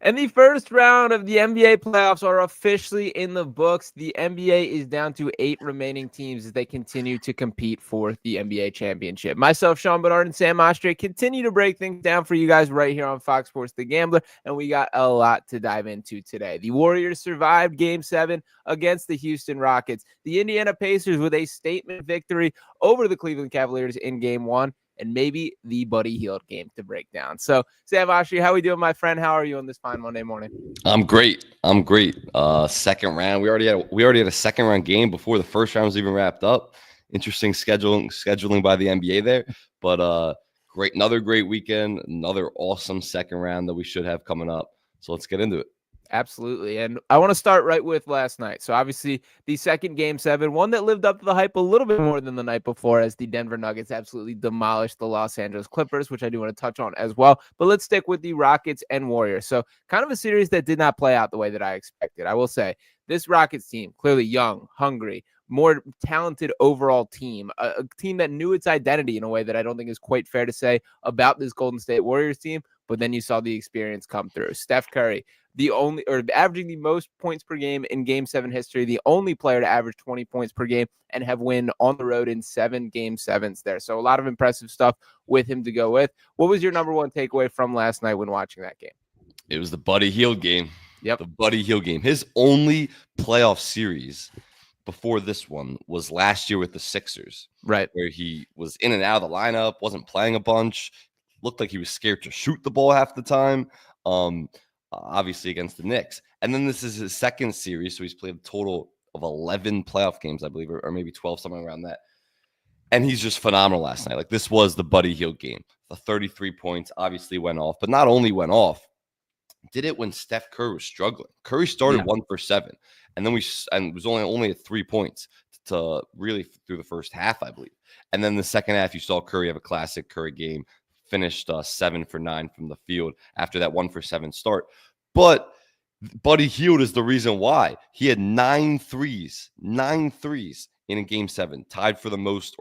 And the first round of the NBA playoffs are officially in the books. The NBA is down to 8 remaining teams as they continue to compete for the NBA championship. Myself, Sean Barnard, and Sam Oshtry continue to break things down for you guys right here on Fox Sports The Gambler, and we got a lot to dive into today. The Warriors survived Game 7 against the Houston Rockets. The Indiana Pacers with a statement victory over the Cleveland Cavaliers in Game 1. And maybe the Buddy Hield game to break down. So, Sam Oshtry, how we doing, my friend? How are you on this fine Monday morning? I'm great. Second round. We already had a second round game before the first round was even wrapped up. Interesting scheduling by the NBA there, but great. Another great weekend. Another awesome second round that we should have coming up. So let's get into it. Absolutely. And I want to start right with last night. So obviously the second Game 7, one that lived up to the hype a little bit more than the night before, as the Denver Nuggets absolutely demolished the Los Angeles Clippers, which I do want to touch on as well. But let's stick with the Rockets and Warriors. So kind of a series that did not play out the way that I expected. I will say this Rockets team, clearly young, hungry, more talented overall team, a team that knew its identity in a way that I don't think is quite fair to say about this Golden State Warriors team. But then you saw the experience come through. Steph Curry, averaging the most points per game in Game 7 history, the only player to average 20 points per game and have win on the road in 7 Game 7s there. So a lot of impressive stuff with him to go with. What was your number one takeaway from last night when watching that game? It was the Buddy Hield game. Yep. The Buddy Hield game. His only playoff series before this one was last year with the Sixers. Right. Where he was in and out of the lineup, wasn't playing a bunch, looked like he was scared to shoot the ball half the time. Obviously against the Knicks. And then this is his second series, so he's played a total of 11 playoff games, I believe, or maybe 12, something around that. And he's just phenomenal last night. Like, this was the Buddy Hield game. The 33 points obviously went off, but not only went off, did it when Steph Curry was struggling. Curry started 1 for 7, and then it was only at 3 points to really through the first half, I believe. And then the second half, you saw Curry have a classic Curry game, finished 7 for 9 from the field after that 1 for 7 start. But Buddy Hield is the reason why. He had 9 threes in a Game 7, tied for the most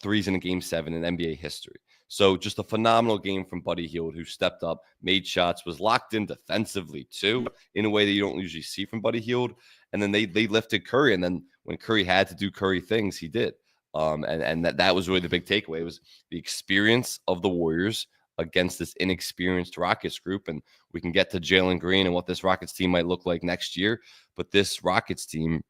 threes in a Game 7 in NBA history. So just a phenomenal game from Buddy Hield, who stepped up, made shots, was locked in defensively too, in a way that you don't usually see from Buddy Hield. And then they lifted Curry, and then when Curry had to do Curry things, he did. And that was really the big takeaway. It was the experience of the Warriors against this inexperienced Rockets group. And we can get to Jalen Green and what this Rockets team might look like next year. But this Rockets team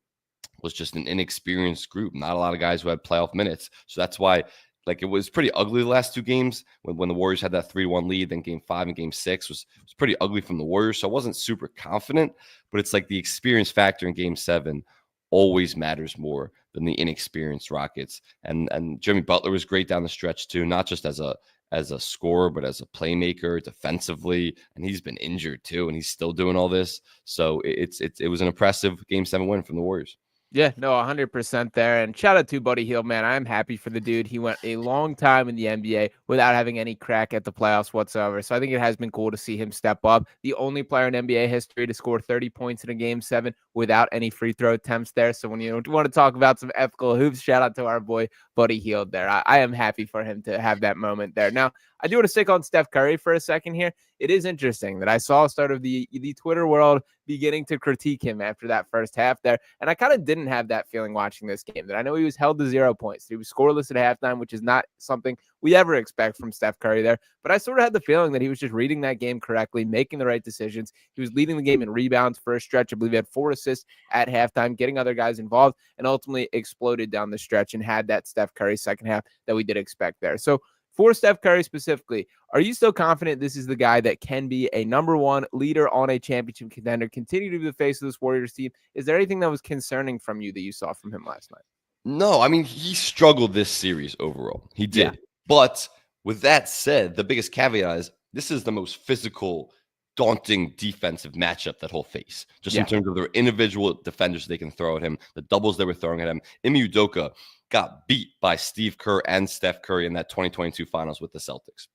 was just an inexperienced group. Not a lot of guys who had playoff minutes. So that's why, like, it was pretty ugly the last two games when the Warriors had that 3-1 lead. Then Game 5 and Game 6 was pretty ugly from the Warriors. So I wasn't super confident. But it's like the experience factor in Game 7 always matters more than the inexperienced Rockets. And Jimmy Butler was great down the stretch too, not just as a scorer, but as a playmaker defensively. And he's been injured too, and he's still doing all this. So it was an impressive Game 7 win from the Warriors. Yeah, no, 100% there. And shout out to Buddy Hield, man. I'm happy for the dude. He went a long time in the NBA without having any crack at the playoffs whatsoever. So I think it has been cool to see him step up. The only player in NBA history to score 30 points in a Game 7 without any free throw attempts there. So when you want to talk about some ethical hoops, shout out to our boy Buddy Hield there. I am happy for him to have that moment there. Now, I do want to stick on Steph Curry for a second here. It is interesting that I saw a start of the Twitter world beginning to critique him after that first half there. And I kind of didn't have that feeling watching this game, that I know he was held to 0 points. He was scoreless at halftime, which is not something we ever expect from Steph Curry there. But I sort of had the feeling that he was just reading that game correctly, making the right decisions. He was leading the game in rebounds for a stretch. I believe he had 4 assists at halftime, getting other guys involved, and ultimately exploded down the stretch and had that Steph Curry second half that we did expect there. So for Steph Curry specifically, are you still confident this is the guy that can be a number one leader on a championship contender, continue to be the face of this Warriors team? Is there anything that was concerning from you that you saw from him last night? No, I mean, he struggled this series overall. He did. Yeah. But with that said, the biggest caveat is this is the most physical, daunting defensive matchup that he'll face, just in terms of their individual defenders they can throw at him, the doubles they were throwing at him. Ime Udoka got beat by Steve Kerr and Steph Curry in that 2022 finals with the Celtics.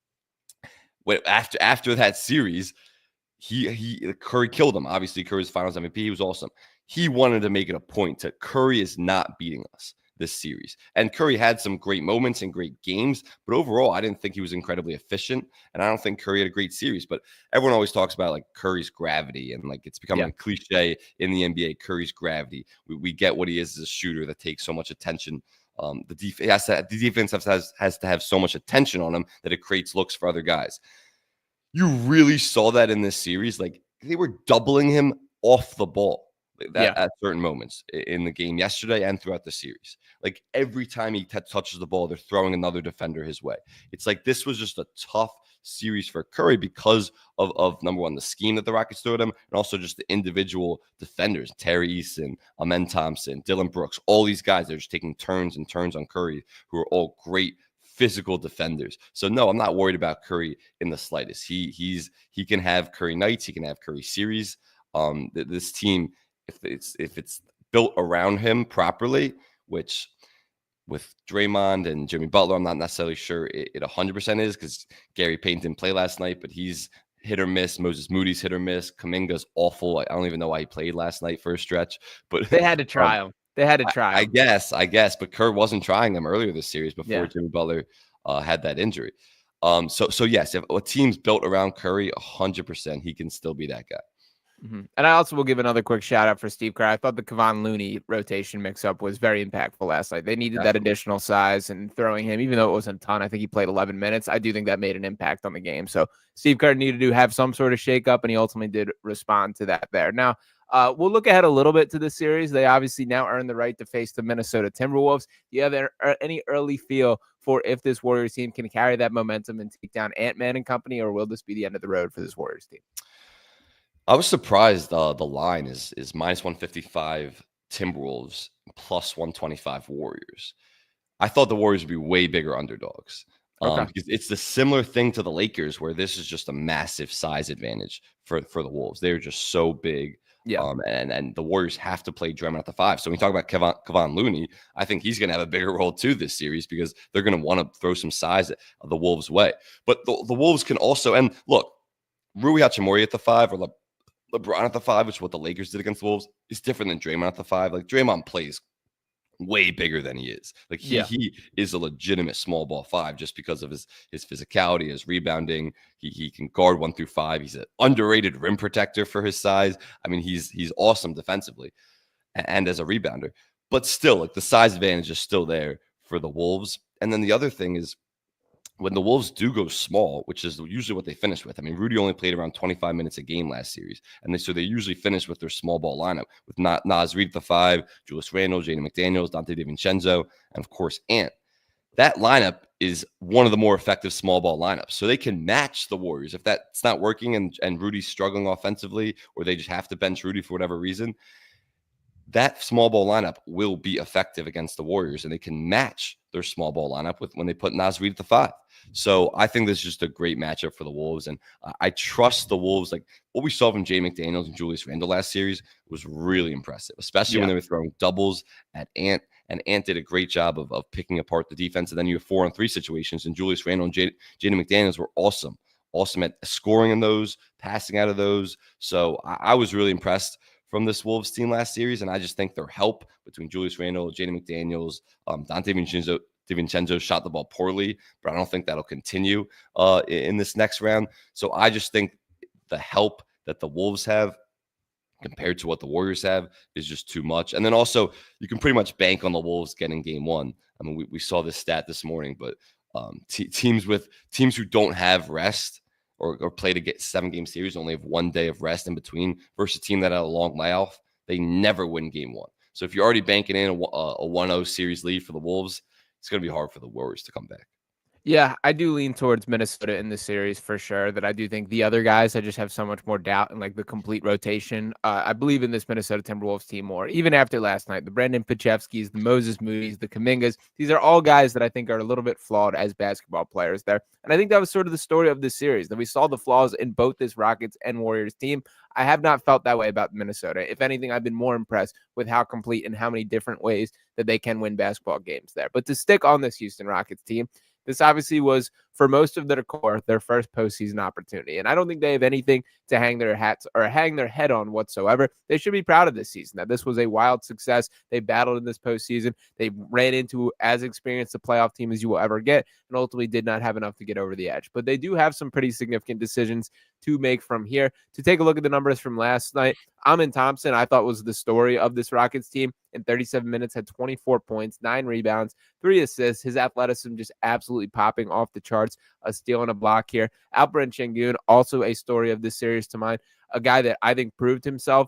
After that series, Curry killed him. Obviously, Curry's finals MVP. He was awesome. He wanted to make it a point that Curry is not beating us. this series. And Curry had some great moments and great games, but overall, I didn't think he was incredibly efficient. And I don't think Curry had a great series. But everyone always talks about like Curry's gravity, and like it's becoming a cliche in the NBA, Curry's gravity. We get what he is as a shooter that takes so much attention. The defense has to have so much attention on him that it creates looks for other guys. You really saw that in this series. Like they were doubling him off the ball at certain moments in the game yesterday and throughout the series. Like every time he touches the ball, they're throwing another defender his way. It's like this was just a tough series for Curry because of number one, the scheme that the Rockets threw at him, and also just the individual defenders, Terry Eason, Amen Thompson, Dylan Brooks, all these guys, they're just taking turns and turns on Curry, who are all great physical defenders. So no, I'm not worried about Curry in the slightest. He can have Curry nights, he can have Curry series. This team, if it's built around him properly, which with Draymond and Jimmy Butler, I'm not necessarily sure it 100% is, because Gary Payton didn't play last night, but he's hit or miss. Moses Moody's hit or miss. Kuminga's awful. I don't even know why he played last night for a stretch, but they had to try him. They had to try him. I guess, but Kerr wasn't trying them earlier this series before Jimmy Butler had that injury. So yes, if a team's built around Curry, 100%, he can still be that guy. Mm-hmm. And I also will give another quick shout out for Steve Kerr. I thought the Kevon Looney rotation mix up was very impactful last night. They needed that additional size, and throwing him, even though it wasn't a ton, I think he played 11 minutes. I do think that made an impact on the game. So Steve Kerr needed to have some sort of shakeup, and he ultimately did respond to that there. Now, we'll look ahead a little bit to the series. They obviously now earn the right to face the Minnesota Timberwolves. Do you have any early feel for if this Warriors team can carry that momentum and take down Ant-Man and company, or will this be the end of the road for this Warriors team? I was surprised the line is minus 155 Timberwolves plus 125 Warriors. I thought the Warriors would be way bigger underdogs. Because it's the similar thing to the Lakers, where this is just a massive size advantage for the Wolves. They're just so big. And the Warriors have to play Draymond at the 5. So when we talk about Kevon Looney, I think he's going to have a bigger role too this series, because they're going to want to throw some size at the Wolves' way. But the Wolves can also, and look, Rui Hachimura at the 5 or LeBron at the 5, which is what the Lakers did against the Wolves, is different than Draymond at the 5. Like Draymond plays way bigger than he is. Like he is a legitimate small ball 5 just because of his physicality, his rebounding. He can guard 1 through 5. He's an underrated rim protector for his size. I mean, he's awesome defensively and as a rebounder. But still, like the size advantage is still there for the Wolves. And then the other thing is, when the Wolves do go small, which is usually what they finish with. I mean, Rudy only played around 25 minutes a game last series. And so they usually finish with their small ball lineup with Naz Reid at the 5, Julius Randle, Jaden McDaniels, Dante DiVincenzo, and of course, Ant. That lineup is one of the more effective small ball lineups. So they can match the Warriors. If that's not working and Rudy's struggling offensively, or they just have to bench Rudy for whatever reason, that small ball lineup will be effective against the Warriors, and they can match their small ball lineup with when they put Naz Reid at the 5. So I think this is just a great matchup for the Wolves, and I trust the Wolves. Like what we saw from Jay McDaniels and Julius Randle last series was really impressive, especially when they were throwing doubles at Ant, and Ant did a great job of picking apart the defense. And then you have 4-on-3 situations, and Julius Randle and Jaden McDaniels were awesome at scoring in those, passing out of those. So I was really impressed from this Wolves team last series, and I just think their help between Julius Randle, Jaden McDaniels, Dante DiVincenzo shot the ball poorly, but I don't think that'll continue in this next round. So I just think the help that the Wolves have compared to what the Warriors have is just too much. And then also, you can pretty much bank on the Wolves getting game 1. I mean, we saw this stat this morning, but teams who don't have rest or play to get 7-game series, only have 1 day of rest in between, versus a team that had a long layoff, they never win game 1. So if you're already banking in a 1-0 series lead for the Wolves, it's going to be hard for the Warriors to come back. Yeah, I do lean towards Minnesota in this series for sure. That I do think the other guys, I just have so much more doubt in like the complete rotation. I believe in this Minnesota Timberwolves team more, even after last night. The Brandon Pachevskis, the Moses Moody's, the Kumingas. These are all guys that I think are a little bit flawed as basketball players there. And I think that was sort of the story of this series, that we saw the flaws in both this Rockets and Warriors team. I have not felt that way about Minnesota. If anything, I've been more impressed with how complete and how many different ways that they can win basketball games there. But to stick on this Houston Rockets team, This obviously was, for most of their core, their first postseason opportunity. And I don't think they have anything to hang their hats or hang their head on whatsoever. They should be proud of this season, that this was a wild success. They battled in this postseason. They ran into as experienced a playoff team as you will ever get, and ultimately did not have enough to get over the edge. But they do have some pretty significant decisions to make from here. To take a look at the numbers from last night, Amin Thompson, I thought, was the story of this Rockets team. In 37 minutes, had 24 points, 9 rebounds, 3 assists. His athleticism just absolutely popping off the charts. A steal and a block here. Alperen Sengun, also a story of this series to mine. A guy that I think proved himself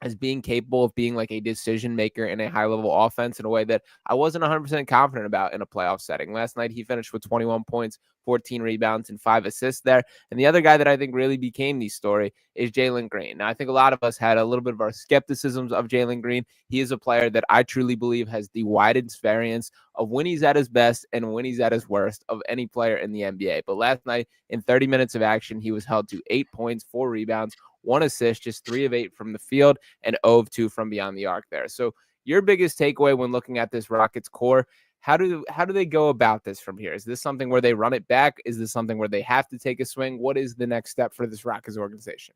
as being capable of being like a decision maker in a high level offense in a way that I wasn't 100% confident about in a playoff setting. Last night, he finished with 21 points, 14 rebounds, and 5 assists there. And the other guy that I think really became the story is Jalen Green. Now, I think a lot of us had a little bit of our skepticisms of Jalen Green. He is a player that I truly believe has the widest variance of when he's at his best and when he's at his worst of any player in the NBA. But last night, in 30 minutes of action, he was held to 8 points, 4 rebounds, 1 assist, just 3 of 8 from the field, and 0 of 2 from beyond the arc there. So your biggest takeaway when looking at this Rockets core, how do they go about this from here? Is this something where they run it back? Is this something where they have to take a swing? What is the next step for this Rockets organization?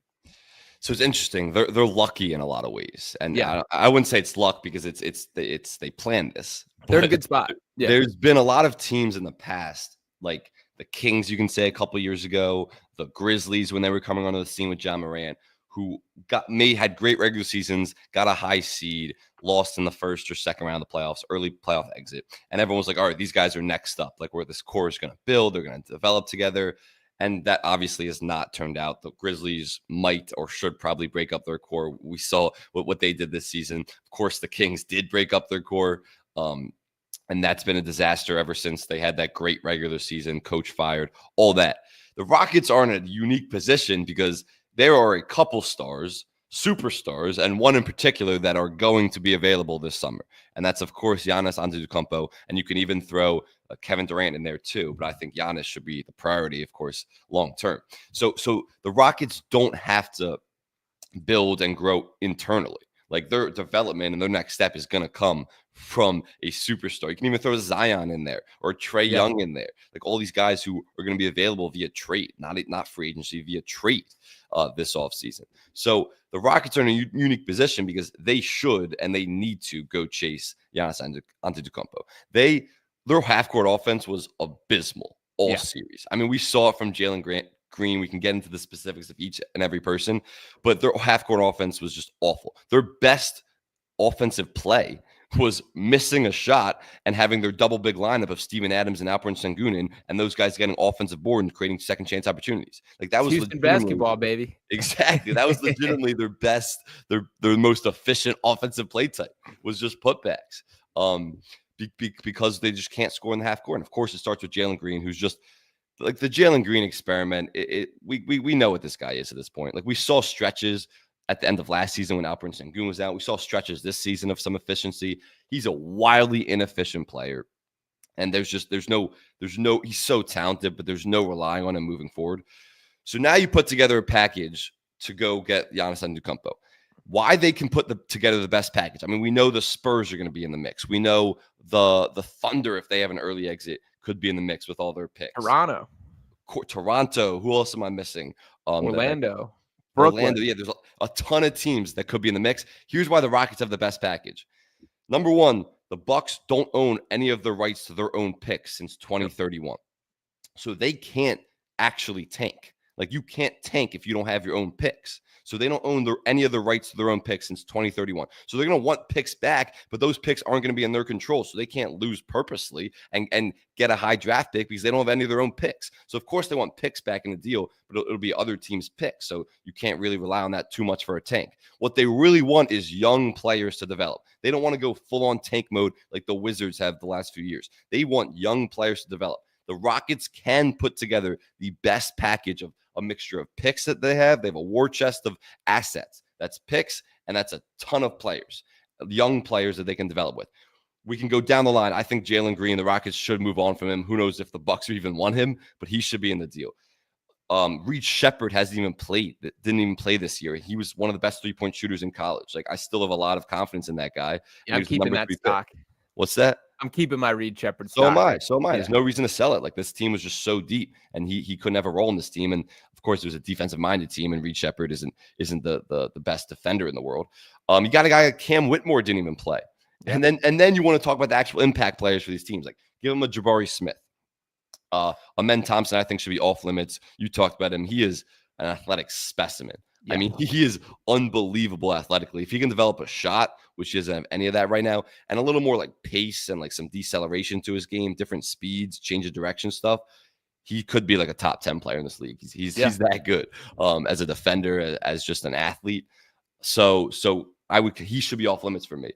So it's interesting. They're lucky in a lot of ways, and Yeah. I wouldn't say it's luck because they planned this. They're in a good spot. Yeah. There's been a lot of teams in the past, like the Kings, you can say a couple years ago, the Grizzlies when they were coming onto the scene with John Morant, who had great regular seasons, got a high seed, lost in the first or second round of the playoffs, early playoff exit, and everyone was like, "All right, these guys are next up. Like where this core is going to build, they're going to develop together." And that obviously has not turned out. The Grizzlies might or should probably break up their core. We saw what they did this season. Of course, the Kings did break up their core. And that's been a disaster ever since they had that great regular season, coach fired, all that. The Rockets are in a unique position because there are a couple stars, superstars, and one in particular that are going to be available this summer. And that's, of course, Giannis Antetokounmpo. And you can even throw Kevin Durant in there too. But I think Giannis should be the priority, of course, long term. So the Rockets don't have to build and grow internally. Like their development and their next step is going to come from a superstar. You can even throw Zion in there or Trae Young in there. Like all these guys who are going to be available via trade, not free agency, via trade this offseason. So the Rockets are in a unique position because they should and they need to go chase Giannis Antetokounmpo. Their half-court offense was abysmal all series. I mean, we saw it from Jalen Green. We can get into the specifics of each and every person, but their half-court offense was just awful. Their best offensive play was missing a shot and having their double big lineup of Steven Adams and Alperen Sengun and those guys getting offensive board and creating second chance opportunities. Like that was Houston basketball, baby. Exactly. That was legitimately their best, their most efficient offensive play type was just putbacks. Because they just can't score in the half court. And of course, it starts with Jalen Green, who's just like the Jalen Green experiment. We know what this guy is at this point. Like we saw stretches at the end of last season when Alperen Sengun was out. We saw stretches this season of some efficiency. He's a wildly inefficient player. And he's so talented, but there's no relying on him moving forward. So now you put together a package to go get Giannis Antetokounmpo. Why they can put together the best package. I mean, we know the Spurs are going to be in the mix. We know the Thunder, if they have an early exit, could be in the mix with all their picks. Toronto. Who else am I missing? Orlando. Brooklyn. Orlando. Yeah, there's a ton of teams that could be in the mix. Here's why the Rockets have the best package. Number one, the Bucks don't own any of the rights to their own picks since 2031. So they can't actually tank. Like you can't tank if you don't have your own picks. So they don't own any of the rights to their own picks since 2031. So they're going to want picks back, but those picks aren't going to be in their control. So they can't lose purposely and get a high draft pick because they don't have any of their own picks. So of course they want picks back in the deal, but it'll be other teams' picks. So you can't really rely on that too much for a tank. What they really want is young players to develop. They don't want to go full on tank mode like the Wizards have the last few years. They want young players to develop. The Rockets can put together the best package of a mixture of picks that they have. They have a war chest of assets. That's picks, and that's a ton of players, young players that they can develop with. We can go down the line. I think Jalen Green, the Rockets should move on from him. Who knows if the Bucks even want him, but he should be in the deal. Reed Shepherd didn't even play this year. He was one of the best three-point shooters in college. Like I still have a lot of confidence in that guy. Yeah, I'm keeping that stock. What's that? I'm keeping my Reed Shepherd So am stock. I. So am I. Yeah. There's no reason to sell it. Like this team was just so deep, and he couldn't have a role in this team. And of course, it was a defensive minded team, and Reed Shepherd isn't the best defender in the world. You got a guy like Cam Whitmore didn't even play, Yeah. and then you want to talk about the actual impact players for these teams. Like give him a Jabari Smith, Amen Thompson. I think should be off limits. You talked about him. He is an athletic specimen. Yeah. I mean, he is unbelievable athletically. If he can develop a shot, which he doesn't have any of that right now, and a little more like pace and like some deceleration to his game, different speeds, change of direction stuff, he could be like a top 10 player in this league. He's that good as a defender, as just an athlete. So he should be off limits for me.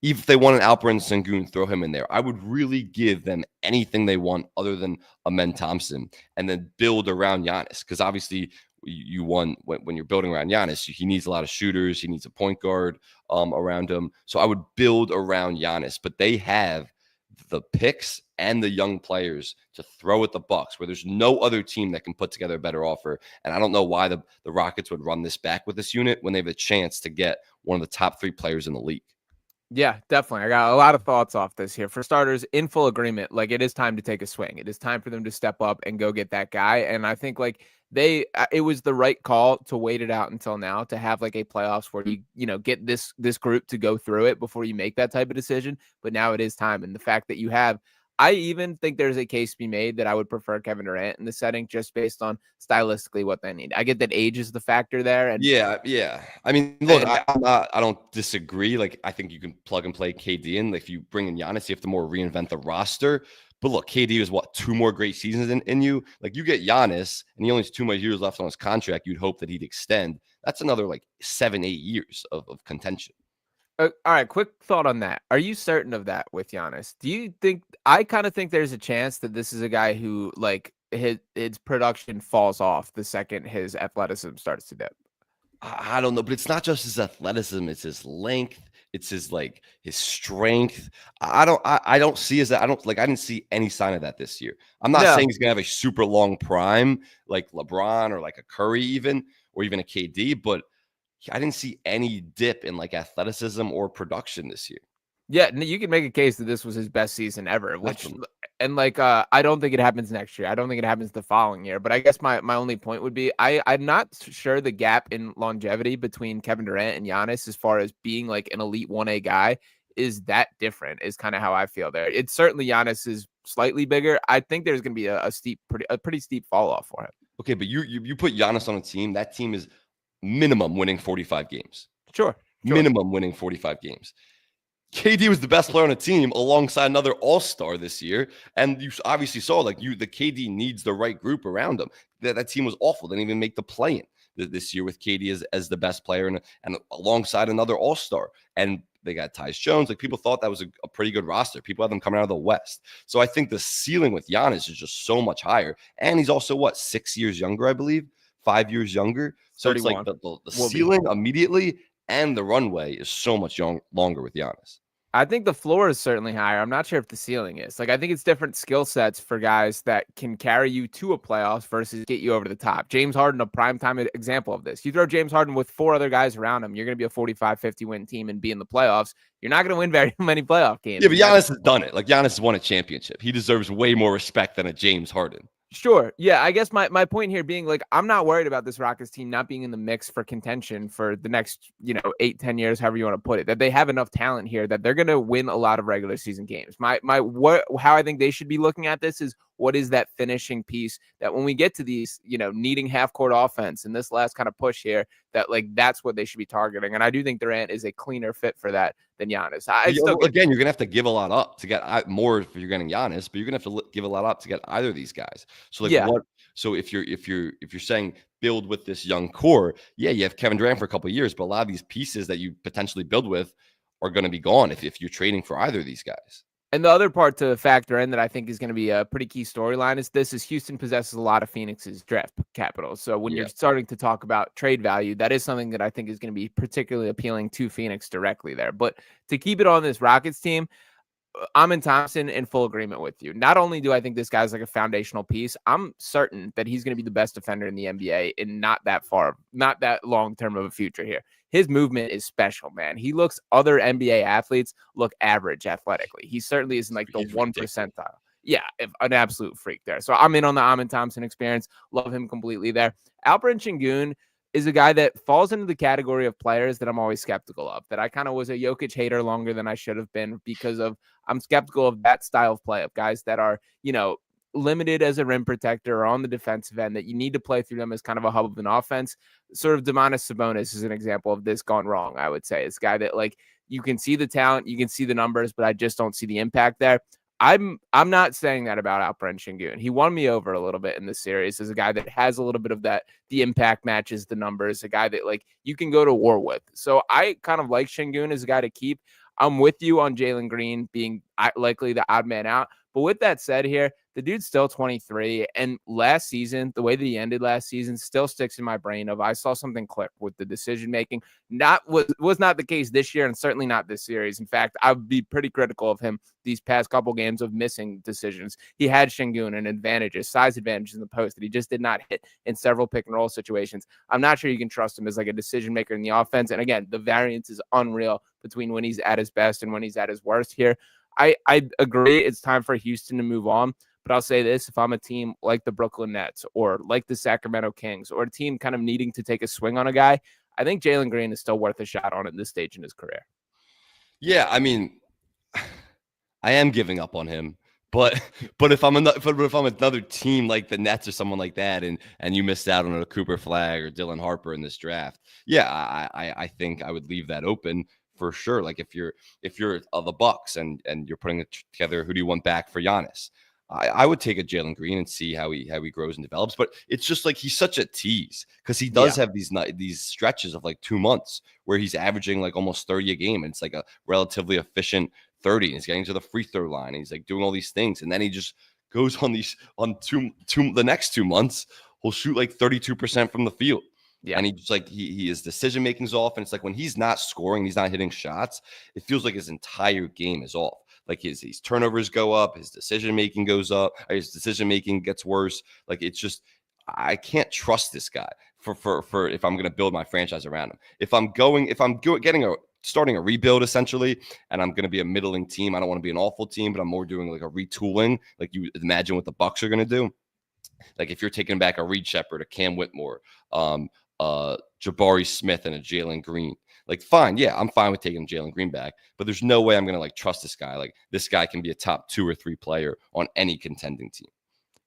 If they want an Alperen Sengun, throw him in there. I would really give them anything they want other than Amen Thompson, and then build around Giannis, because obviously you won when you're building around Giannis. He needs a lot of shooters. He needs a point guard around him. So I would build around Giannis, but they have the picks and the young players to throw at the Bucks, where there's no other team that can put together a better offer. And I don't know why the Rockets would run this back with this unit when they have a chance to get one of the top 3 players in the league. Yeah, definitely. I got a lot of thoughts off this here. For starters, in full agreement, like it is time to take a swing. It is time for them to step up and go get that guy. And I think like it was the right call to wait it out until now, to have like a playoffs where you get this group to go through it before you make that type of decision. But now it is time. And the fact that you have, I even think there's a case to be made that I would prefer Kevin Durant in the setting, just based on stylistically what they need. I get that age is the factor there. And yeah. I mean, look, I don't disagree. Like, I think you can plug and play KD in. Like, if you bring in Giannis, you have to more reinvent the roster. But look, KD is 2 more great seasons in you. Like, you get Giannis, and he only has 2 more years left on his contract. You'd hope that he'd extend. That's another like 7-8 years of contention. All right, quick thought on that. Are you certain of that with Giannis? Do you think, I kind of think there's a chance that this is a guy who like his production falls off the second his athleticism starts to dip? I don't know, but it's not just his athleticism; it's his length, it's his strength. I don't see as that. I didn't see any sign of that this year. I'm not saying he's gonna have a super long prime like LeBron or like a Curry even, or even a KD, but I didn't see any dip in like athleticism or production this year. Yeah, you can make a case that this was his best season ever, which Definitely. and like I don't think it happens next year. I don't think it happens the following year. But I guess my only point would be I'm not sure the gap in longevity between Kevin Durant and Giannis, as far as being like an elite 1A guy, is that different, is kind of how I feel there. It's certainly Giannis is slightly bigger. I think there's gonna be a pretty steep fall off for him. Okay, but you put Giannis on a team, that team is minimum winning 45 games. Sure. Minimum winning 45 games. KD was the best player on the team alongside another all-star this year. And you obviously saw the KD needs the right group around him. That team was awful. They didn't even make the play-in this year with KD as the best player and alongside another all-star. And they got Tyus Jones. Like, people thought that was a pretty good roster. People had them coming out of the West. So I think the ceiling with Giannis is just so much higher. And he's also 6 years younger, I believe, 5 years younger. So 31. It's like the ceiling immediately and the runway is so much longer with Giannis. I think the floor is certainly higher. I'm not sure if the ceiling is. Like, I think it's different skill sets for guys that can carry you to a playoffs versus get you over to the top. James Harden, a primetime example of this. You throw James Harden with 4 other guys around him, you're going to be a 45-50 win team and be in the playoffs. You're not going to win very many playoff games. Yeah, but Giannis has done it. Like, Giannis has won a championship. He deserves way more respect than a James Harden. Sure. Yeah, I guess my point here being, like, I'm not worried about this Rockets team not being in the mix for contention for the next, 8-10 years, however you want to put it, that they have enough talent here that they're going to win a lot of regular season games. How I think they should be looking at this is, what is that finishing piece that when we get to these, needing half court offense and this last kind of push here, that that's what they should be targeting. And I do think Durant is a cleaner fit for that than Giannis. Again, you're gonna have to give a lot up to get more if you're getting Giannis, but you're gonna have to give a lot up to get either of these guys. So So if you're saying build with this young core, you have Kevin Durant for a couple of years, but a lot of these pieces that you potentially build with are going to be gone if you're trading for either of these guys. And the other part to factor in that I think is going to be a pretty key storyline is Houston possesses a lot of Phoenix's draft capital. So when you're starting to talk about trade value, that is something that I think is going to be particularly appealing to Phoenix directly there. But to keep it on this Rockets team, Amin Thompson in full agreement with you. Not only do I think this guy's like a foundational piece, I'm certain that he's going to be the best defender in the NBA in not that long term of a future here. His movement is special, man. He looks other NBA athletes look average athletically. He certainly isn't like the He's 1 ridiculous. percentile. Yeah, an absolute freak there. So I'm in on the Amin Thompson experience. Love him completely there. Alperen Sengun is a guy that falls into the category of players that I'm always skeptical of, that I kind of was a Jokic hater longer than I should have been because of I'm skeptical of that style of play of guys that are, limited as a rim protector or on the defensive end, that you need to play through them as kind of a hub of an offense. Sort of Domantas Sabonis is an example of this gone wrong, I would say. It's a guy that like you can see the talent, you can see the numbers, but I just don't see the impact there. I'm not saying that about Alperen Sengun. He won me over a little bit in this series as a guy that has a little bit of that. The impact matches the numbers, a guy that like you can go to war with. So I kind of like Sengun as a guy to keep. I'm with you on Jalen Green being likely the odd man out. But with that said here, the dude's still 23. And last season, the way that he ended last season still sticks in my brain of I saw something click with the decision making. Was not the case this year and certainly not this series. In fact, I would be pretty critical of him these past couple games of missing decisions. He had Sengun and size advantages in the post that he just did not hit in several pick and roll situations. I'm not sure you can trust him as like a decision maker in the offense. And again, the variance is unreal between when he's at his best and when he's at his worst here. I agree it's time for Houston to move on. But I'll say this, if I'm a team like the Brooklyn Nets or like the Sacramento Kings or a team kind of needing to take a swing on a guy, I think Jalen Green is still worth a shot on at this stage in his career. Yeah, I mean, I am giving up on him. But if I'm another team like the Nets or someone like that, and you missed out on a Cooper Flag or Dylan Harper in this draft, yeah, I think I would leave that open for sure. Like if you're the Bucks and you're putting it together, who do you want back for Giannis? I would take a Jalen Green and see how he grows and develops. But it's just like he's such a tease because he does have these stretches of like 2 months where he's averaging like almost 30 a game, and it's like a relatively efficient 30. And he's getting to the free throw line. And he's like doing all these things, and then he just goes on the next 2 months. He'll shoot like 32% from the field. Yeah. And he just like his decision making's off. And it's like when he's not scoring, he's not hitting shots, it feels like his entire game is off. Like his turnovers go up, his decision making goes up, his decision making gets worse. Like it's just I can't trust this guy for if I'm going to build my franchise around him. If I'm starting a rebuild essentially, and I'm going to be a middling team. I don't want to be an awful team, but I'm more doing like a retooling, like you imagine what the Bucks are going to do. Like if you're taking back a Reed Shepherd, a Cam Whitmore, Jabari Smith, and a Jalen Green. Like, fine, yeah, I'm fine with taking Jalen Green back, but there's no way I'm going to like trust this guy. Like, this guy can be a top 2 or 3 player on any contending team.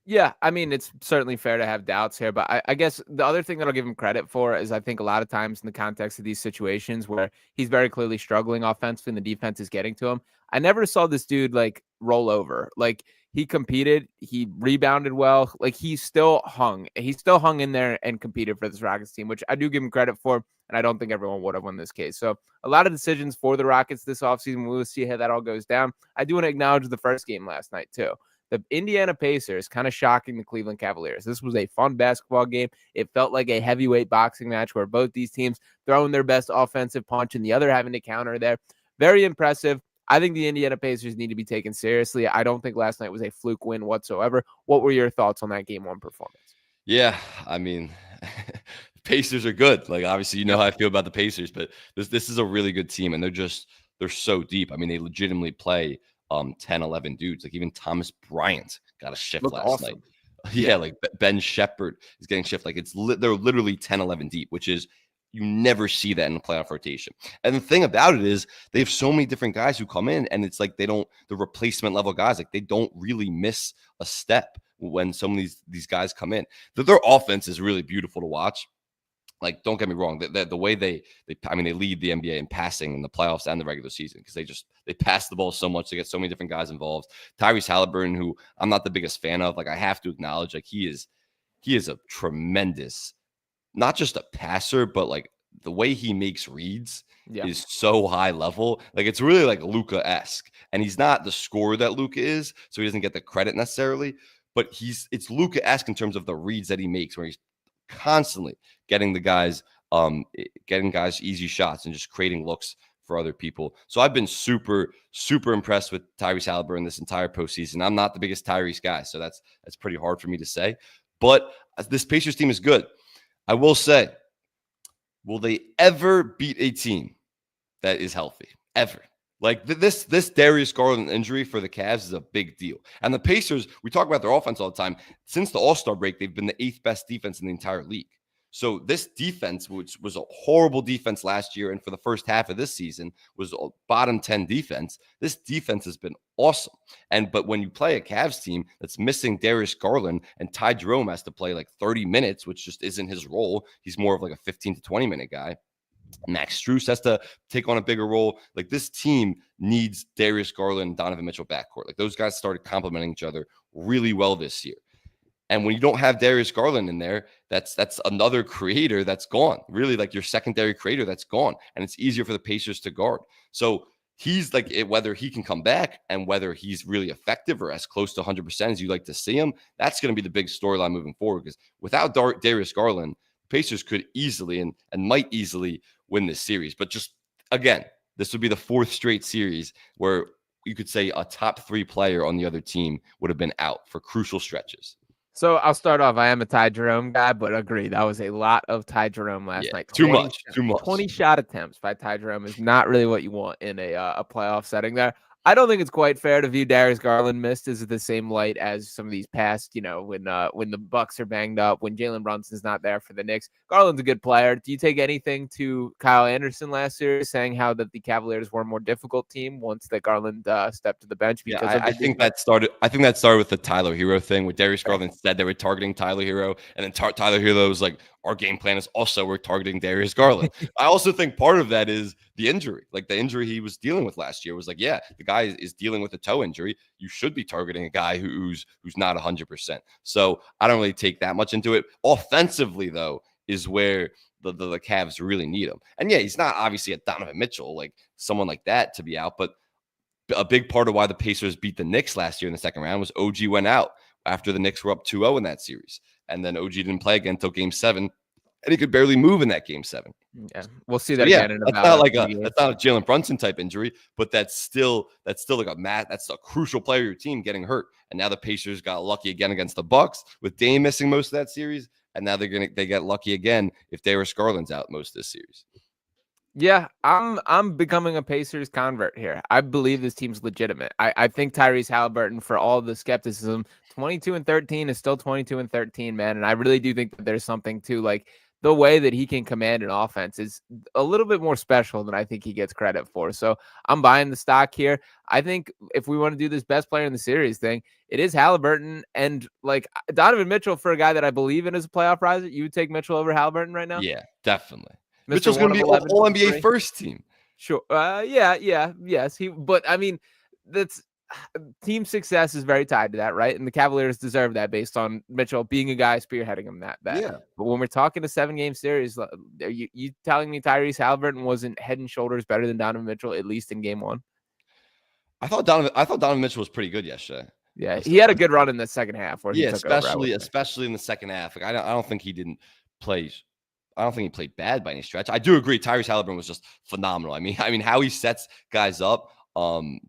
Yeah, I mean, it's certainly fair to have doubts here, but I guess the other thing that I'll give him credit for is I think a lot of times in the context of these situations where he's very clearly struggling offensively and the defense is getting to him, I never saw this dude like roll over. Like he competed, he rebounded well, like he still hung in there and competed for this Rockets team, which I do give him credit for. And I don't think everyone would have won this case. So a lot of decisions for the Rockets this offseason. We'll see how that all goes down. I do want to acknowledge the first game last night too. The Indiana Pacers kind of shocking the Cleveland Cavaliers. This was a fun basketball game. It felt like a heavyweight boxing match where both these teams throwing their best offensive punch and the other having to counter there. Very impressive. I think the Indiana Pacers need to be taken seriously. I don't think last night was a fluke win whatsoever. What were your thoughts on that game one performance? Yeah, I mean, Pacers are good. Like, obviously, you know how I feel about the Pacers, but this is a really good team, and they're so deep. I mean, they legitimately play 10, 11 dudes. Like, even Thomas Bryant got a shift last night. Yeah, like Ben Shepherd is getting shift. Like, they're literally 10, 11 deep, which is you never see that in the playoff rotation. And the thing about it is they have so many different guys who come in, and it's like the replacement level guys, like they don't really miss a step when some of these guys come in. Their offense is really beautiful to watch. Like, don't get me wrong, the way they lead the NBA in passing in the playoffs and the regular season because they pass the ball so much. They get so many different guys involved. Tyrese Halliburton, who I'm not the biggest fan of, like I have to acknowledge, like he is a tremendous, not just a passer, but like the way he makes reads is so high level. Like it's really like Luka-esque, and he's not the scorer that Luka is, so he doesn't get the credit necessarily. But it's Luka-esque in terms of the reads that he makes, where he's constantly getting guys easy shots and just creating looks for other people. So I've been super, super impressed with Tyrese Haliburton this entire postseason. I'm not the biggest Tyrese guy, so that's pretty hard for me to say. But this Pacers team is good. I will say, will they ever beat a team that is healthy? Ever? Like this Darius Garland injury for the Cavs is a big deal. And the Pacers, we talk about their offense all the time. Since the All-Star break, they've been the 8th best defense in the entire league. So this defense, which was a horrible defense last year, and for the first half of this season was a bottom 10 defense, this defense has been awesome. But when you play a Cavs team that's missing Darius Garland and Ty Jerome has to play like 30 minutes, which just isn't his role. He's more of like a 15 to 20 minute guy. Max Strus has to take on a bigger role. Like this team needs Darius Garland and Donovan Mitchell backcourt. Like those guys started complementing each other really well this year. And when you don't have Darius Garland in there, that's another creator that's gone. Really, like your secondary creator that's gone. And it's easier for the Pacers to guard. So he's like, whether he can come back and whether he's really effective or as close to 100% as you like to see him, that's going to be the big storyline moving forward. Because without Darius Garland, Pacers could easily and might easily win this series. But just, again, this would be the 4th straight series where you could say a top 3 player on the other team would have been out for crucial stretches. So I'll start off. I am a Ty Jerome guy, but agree that was a lot of Ty Jerome last night. Too much. 20 shot attempts by Ty Jerome is not really what you want in a playoff setting there. I don't think it's quite fair to view Darius Garland missed as the same light as some of these past, when the Bucks are banged up, when Jalen Brunson's not there for the Knicks. Garland's a good player. Do you take anything to Kyle Anderson last year saying how that the Cavaliers were a more difficult team once that Garland stepped to the bench? Because I think that started with the Tyler Hero thing, where Darius Garland said they were targeting Tyler Hero, and then Tyler Hero was like, our game plan is also we're targeting Darius Garland. I also think part of that is the injury. Like the injury he was dealing with last year was like, yeah, the guy is dealing with a toe injury. You should be targeting a guy who's not 100%. So I don't really take that much into it. Offensively, though, is where the Cavs really need him. And yeah, he's not obviously a Donovan Mitchell, like someone like that to be out. But a big part of why the Pacers beat the Knicks last year in the second round was OG went out after the Knicks were up 2-0 in that series. And then OG didn't play again until game 7. And he could barely move in that game 7. Yeah, we'll see that again in about that's not a Jalen Brunson type injury, but that's still like that's a crucial player of your team getting hurt. And now the Pacers got lucky again against the Bucks with Dame missing most of that series, and now they get lucky again if Darius Garland's out most of this series. Yeah, I'm becoming a Pacers convert here. I believe this team's legitimate. I think Tyrese Haliburton, for all the skepticism, 22-13 is still 22-13, man. And I really do think that there's something to like the way that he can command an offense is a little bit more special than I think he gets credit for. So I'm buying the stock here. I think if we want to do this best player in the series thing, it is Haliburton. And like Donovan Mitchell, for a guy that I believe in as a playoff riser, you would take Mitchell over Haliburton right now? Yeah, definitely. Mitchell's going to be all NBA first team. Sure. Yes. But I mean, that's team success is very tied to that, right? And the Cavaliers deserve that based on Mitchell being a guy spearheading them that bad. Yeah. But when we're talking a 7-game series, are you telling me Tyrese Haliburton wasn't head and shoulders better than Donovan Mitchell, at least in game 1? I thought Donovan Mitchell was pretty good yesterday. Yeah, he had a good run in the second half. Where especially in the second half. Like I don't think he didn't play. I don't think he played bad by any stretch. I do agree. Tyrese Haliburton was just phenomenal. I mean, how he sets guys up,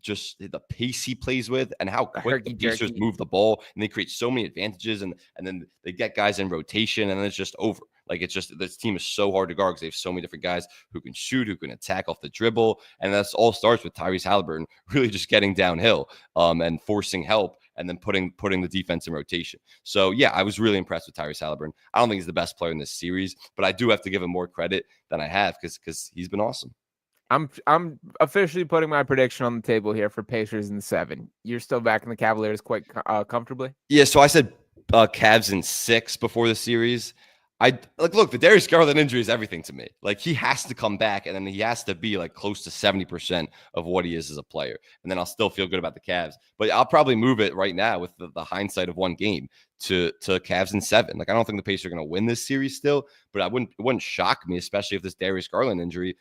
just the pace he plays with, and how quick the Pacers move the ball, and they create so many advantages, and then they get guys in rotation, and then it's just over. Like it's just this team is so hard to guard because they have so many different guys who can shoot, who can attack off the dribble, and that's all starts with Tyrese Haliburton really just getting downhill, and forcing help, and then putting the defense in rotation. So yeah, I was really impressed with Tyrese Haliburton. I don't think he's the best player in this series, but I do have to give him more credit than I have because he's been awesome. I'm officially putting my prediction on the table here for Pacers in 7. You're still back in the Cavaliers quite comfortably. Yeah, so I said Cavs in 6 before the series. Look, the Darius Garland injury is everything to me. Like he has to come back, and then he has to be like close to 70% of what he is as a player, and then I'll still feel good about the Cavs. But I'll probably move it right now with the hindsight of one game to Cavs in 7. Like I don't think the Pacers are going to win this series still, but it wouldn't shock me, especially if this Darius Garland injury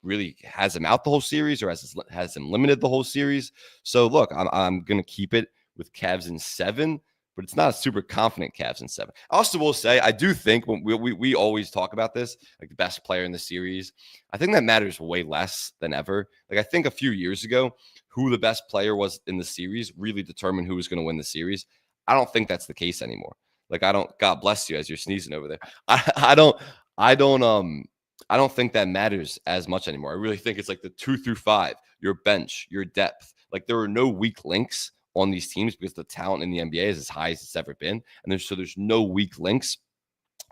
really has him out the whole series or has him limited the whole series. So look, I'm going to keep it with Cavs in 7. but it's not a super confident Cavs in 7. I also will say, I do think when we always talk about this, like the best player in the series, I think that matters way less than ever. Like I think a few years ago, who the best player was in the series really determined who was going to win the series. I don't think that's the case anymore. Like I don't, God bless you as you're sneezing over there. I don't think that matters as much anymore. I really think it's like the 2 through 5, your bench, your depth. Like there are no weak links on these teams because the talent in the NBA is as high as it's ever been, and there's no weak links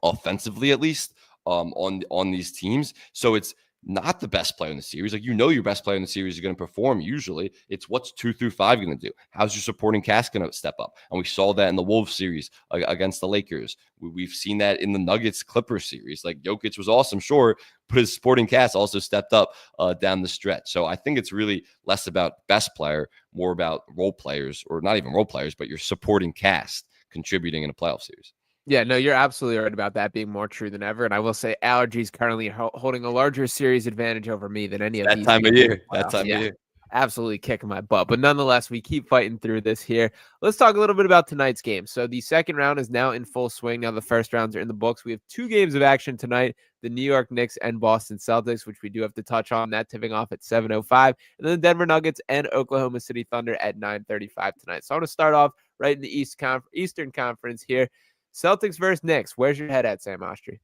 offensively, at least on these teams. So it's not the best player in the series. Like, your best player in the series is going to perform. Usually it's what's 2 through 5 going to do. How's your supporting cast going to step up? And we saw that in the Wolves series against the Lakers. We've seen that in the Nuggets Clippers series. Like Jokic was awesome, sure, but his supporting cast also stepped up down the stretch. So I think it's really less about best player, more about role players, or not even role players, but your supporting cast contributing in a playoff series. Yeah, no, you're absolutely right about that being more true than ever. And I will say allergies currently holding a larger series advantage over me than any of That these time of teams in year. the That playoffs. time Yeah, of year. absolutely kicking my butt. But nonetheless, we keep fighting through this here. Let's talk a little bit about tonight's game. So the second round is now in full swing. Now the first rounds are in the books. We have 2 games of action tonight, the New York Knicks and Boston Celtics, which we do have to touch on. That tipping off at 7:05. And then the Denver Nuggets and Oklahoma City Thunder at 9:35 tonight. So I want to start off right in the Eastern Conference here. Celtics versus Knicks. Where's your head at, Sam Oshtry?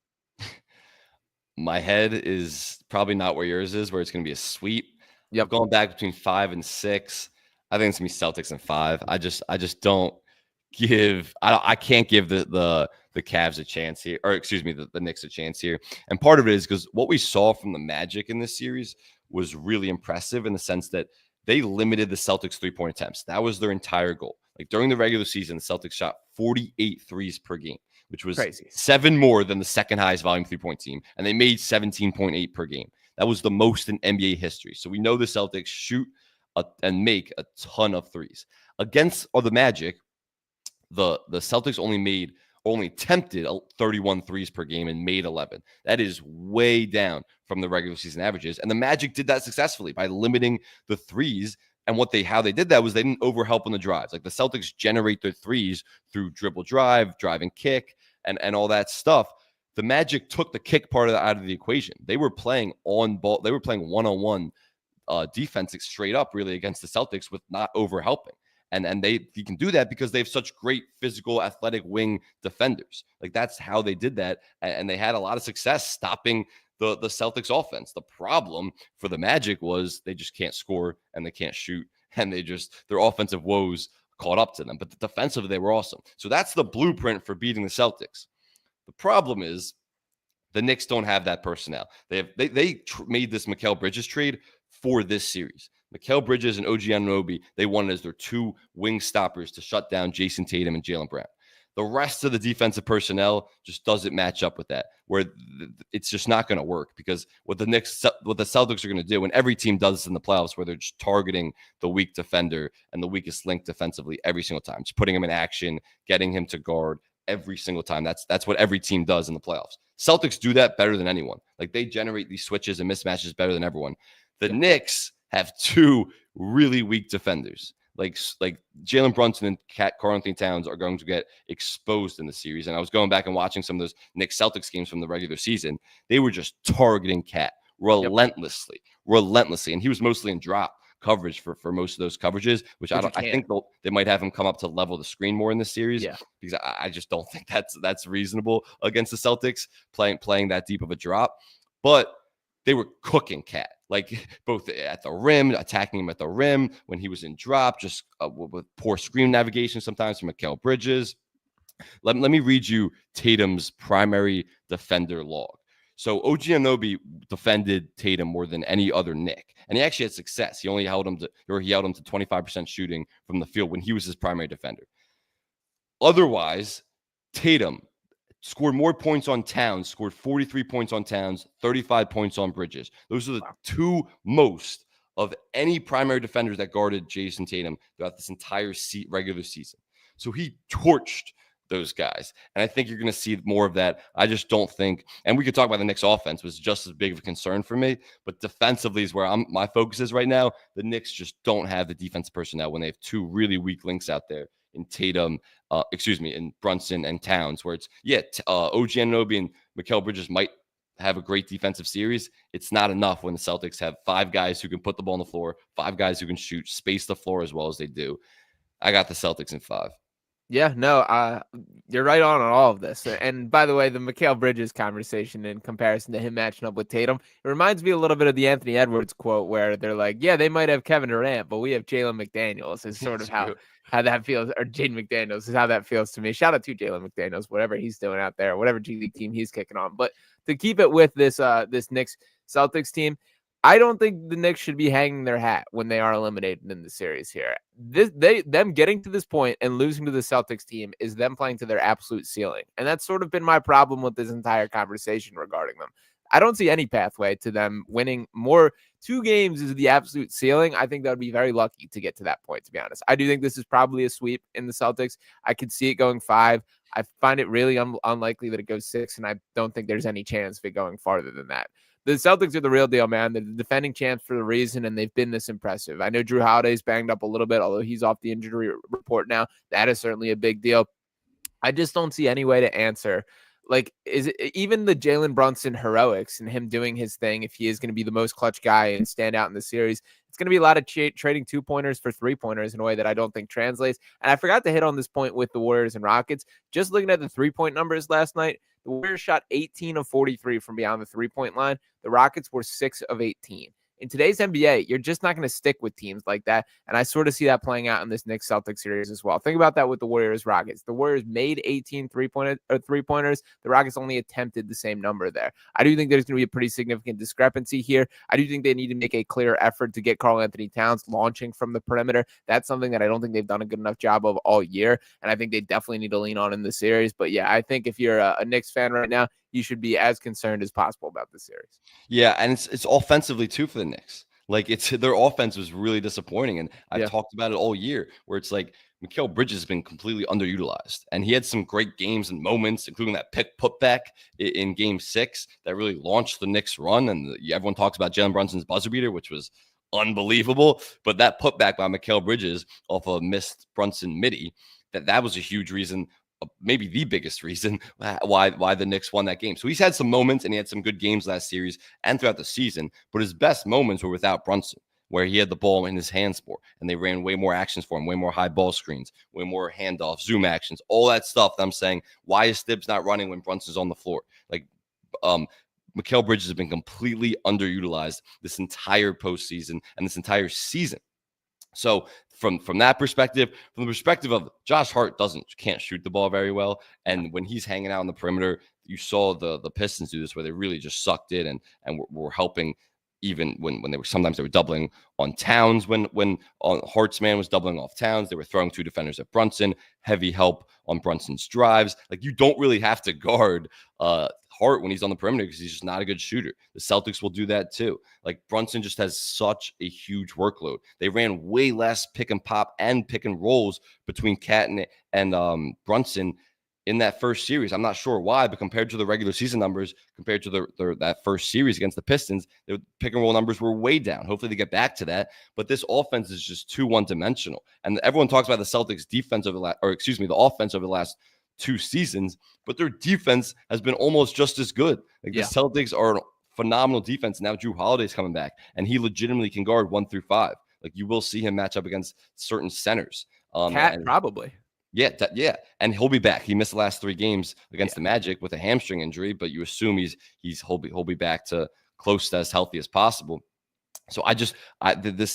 My head is probably not where yours is, where it's going to be a sweep. Yep. Going back between 5 and 6. I think it's going to be Celtics and 5. I just don't give. I can't give the Cavs a chance here, or excuse me, the Knicks a chance here. And part of it is because what we saw from the Magic in this series was really impressive in the sense that they limited the Celtics 3-point attempts. That was their entire goal. Like during the regular season, the Celtics shot 48 threes per game, which was crazy. 7 more than the second highest volume 3-point team. And they made 17.8 per game. That was the most in NBA history. So we know the Celtics shoot and make a ton of threes. Against the Magic, the Celtics only attempted 31 threes per game and made 11. That is way down from the regular season averages. And the Magic did that successfully by limiting the threes. And how they did that was they didn't overhelp on the drives. Like the Celtics generate their threes through dribble drive and kick and all that stuff. The Magic took the kick part of that out of the equation. They were playing on ball. They were playing one-on-one defense straight up really against the Celtics with not overhelping. And you can do that because they have such great physical, athletic wing defenders. Like that's how they did that. And they had a lot of success stopping the Celtics offense. The problem for the Magic was they just can't score and they can't shoot. And their offensive woes caught up to them. But defensively, they were awesome. So that's the blueprint for beating the Celtics. The problem is the Knicks don't have that personnel. They made this Mikal Bridges trade for this series. Mikal Bridges and OG Anunoby, they wanted as their 2 wing stoppers to shut down Jason Tatum and Jaylen Brown. The rest of the defensive personnel just doesn't match up with that, where it's just not going to work because what the Celtics are going to do, and every team does this in the playoffs, where they're just targeting the weak defender and the weakest link defensively every single time, just putting him in action, getting him to guard every single time. That's what every team does in the playoffs. Celtics do that better than anyone. Like they generate these switches and mismatches better than everyone. The Knicks have 2 really weak defenders. Like Jalen Brunson and Karl-Anthony Towns are going to get exposed in the series. And I was going back and watching some of those Knicks Celtics games from the regular season. They were just targeting Cat relentlessly. And he was mostly in drop coverage for most of those coverages, which I think they might have him come up to level the screen more in this series. Yeah. Because I just don't think that's reasonable against the Celtics playing that deep of a drop. But they were cooking Cat, like both at the rim, attacking him at the rim when he was in drop, just with poor screen navigation sometimes from Mikal Bridges. Let me read you Tatum's primary defender log. So OG Anunoby defended Tatum more than any other Knick, and he actually had success. He held him to 25% shooting from the field when he was his primary defender. Otherwise, Tatum scored more points on Towns, scored 43 points on Towns, 35 points on Bridges. Those are the 2 most of any primary defenders that guarded Jason Tatum throughout this entire regular season. So he torched those guys. And I think you're going to see more of that. I just don't think, and we could talk about the Knicks offense was just as big of a concern for me, but defensively is where my focus is right now. The Knicks just don't have the defense personnel when they have 2 really weak links out there in Tatum, in Brunson and Towns, where it's, OG Anunoby and Mikal Bridges might have a great defensive series. It's not enough when the Celtics have 5 guys who can put the ball on the floor, 5 guys who can shoot, space the floor as well as they do. I got the Celtics in 5. Yeah, no, you're right on all of this. And by the way, the Mikal Bridges conversation in comparison to him matching up with Tatum, it reminds me a little bit of the Anthony Edwards quote where they're like, yeah, they might have Kevin Durant, but we have Jalen McDaniels is sort of how that feels, or Jaden McDaniels is how that feels to me. Shout out to Jalen McDaniels, whatever he's doing out there, whatever G League team he's kicking on. But to keep it with this Knicks Celtics team, I don't think the Knicks should be hanging their hat when they are eliminated in the series here. Them getting to this point and losing to the Celtics team is them playing to their absolute ceiling. And that's sort of been my problem with this entire conversation regarding them. I don't see any pathway to them winning more. 2 games is the absolute ceiling. I think that would be very lucky to get to that point, to be honest. I do think this is probably a sweep in the Celtics. I could see it going 5. I find it really unlikely that it goes 6, and I don't think there's any chance of it going farther than that. The Celtics are the real deal, man. They're the defending champs for a reason, and they've been this impressive. I know Drew Holiday's banged up a little bit, although he's off the injury report now. That is certainly a big deal. I just don't see any way to answer. Like, is it even the Jalen Brunson heroics and him doing his thing, if he is going to be the most clutch guy and stand out in the series, it's going to be a lot of trading 2-pointers for 3-pointers in a way that I don't think translates. And I forgot to hit on this point with the Warriors and Rockets. Just looking at the 3-point numbers last night, the Warriors shot 18 of 43 from beyond the 3-point line. The Rockets were 6 of 18. In today's NBA, you're just not going to stick with teams like that. And I sort of see that playing out in this Knicks Celtics series as well. Think about that with the Warriors Rockets. The Warriors made 18 3-pointers. The Rockets only attempted the same number there. I do think there's going to be a pretty significant discrepancy here. I do think they need to make a clear effort to get Karl-Anthony Towns launching from the perimeter. That's something that I don't think they've done a good enough job of all year. And I think they definitely need to lean on in the series. But yeah, I think if you're a Knicks fan right now, you should be as concerned as possible about this series. Yeah, and it's offensively too for the Knicks. Like, it's their offense was really disappointing, and I've talked about it all year, where it's like Mikal Bridges has been completely underutilized, and he had some great games and moments, including that pick putback in Game 6 that really launched the Knicks run. And everyone talks about Jalen Brunson's buzzer beater, which was unbelievable, but that putback by Mikal Bridges off a missed Brunson midi, that was a huge reason. Maybe the biggest reason why the Knicks won that game. So he's had some moments, and he had some good games last series and throughout the season, but his best moments were without Brunson, where he had the ball in his hands more, and they ran way more actions for him, way more high ball screens, way more handoffs, zoom actions, all that stuff that I'm saying, why is Thibs not running when Brunson's on the floor? Like, Mikal Bridges has been completely underutilized this entire postseason and this entire season. So from that perspective, from the perspective of Josh Hart can't shoot the ball very well. And when he's hanging out on the perimeter, you saw the Pistons do this where they really just sucked it and were helping, even when they were doubling on Towns. When Hart's man was doubling off Towns, they were throwing 2 defenders at Brunson, heavy help on Brunson's drives. Like, you don't really have to guard Hart when he's on the perimeter because he's just not a good shooter. The Celtics will do that too. Like, Brunson just has such a huge workload. They ran way less pick and pop and pick and rolls between Cat and Brunson in that first series. I'm not sure why, but compared to the regular season numbers, compared to that first series against the Pistons, the pick and roll numbers were way down. Hopefully they get back to that. But this offense is just too one-dimensional. And everyone talks about the Celtics defense the offense over the last 2 seasons, but their defense has been almost just as good. Like, the Celtics are a phenomenal defense. Now Drew Holiday's coming back, and he legitimately can guard 1 through 5. Like, you will see him match up against certain centers. Probably. Yeah, and he'll be back. He missed the last 3 games against the Magic with a hamstring injury, but you assume he'll be back to close to as healthy as possible. So this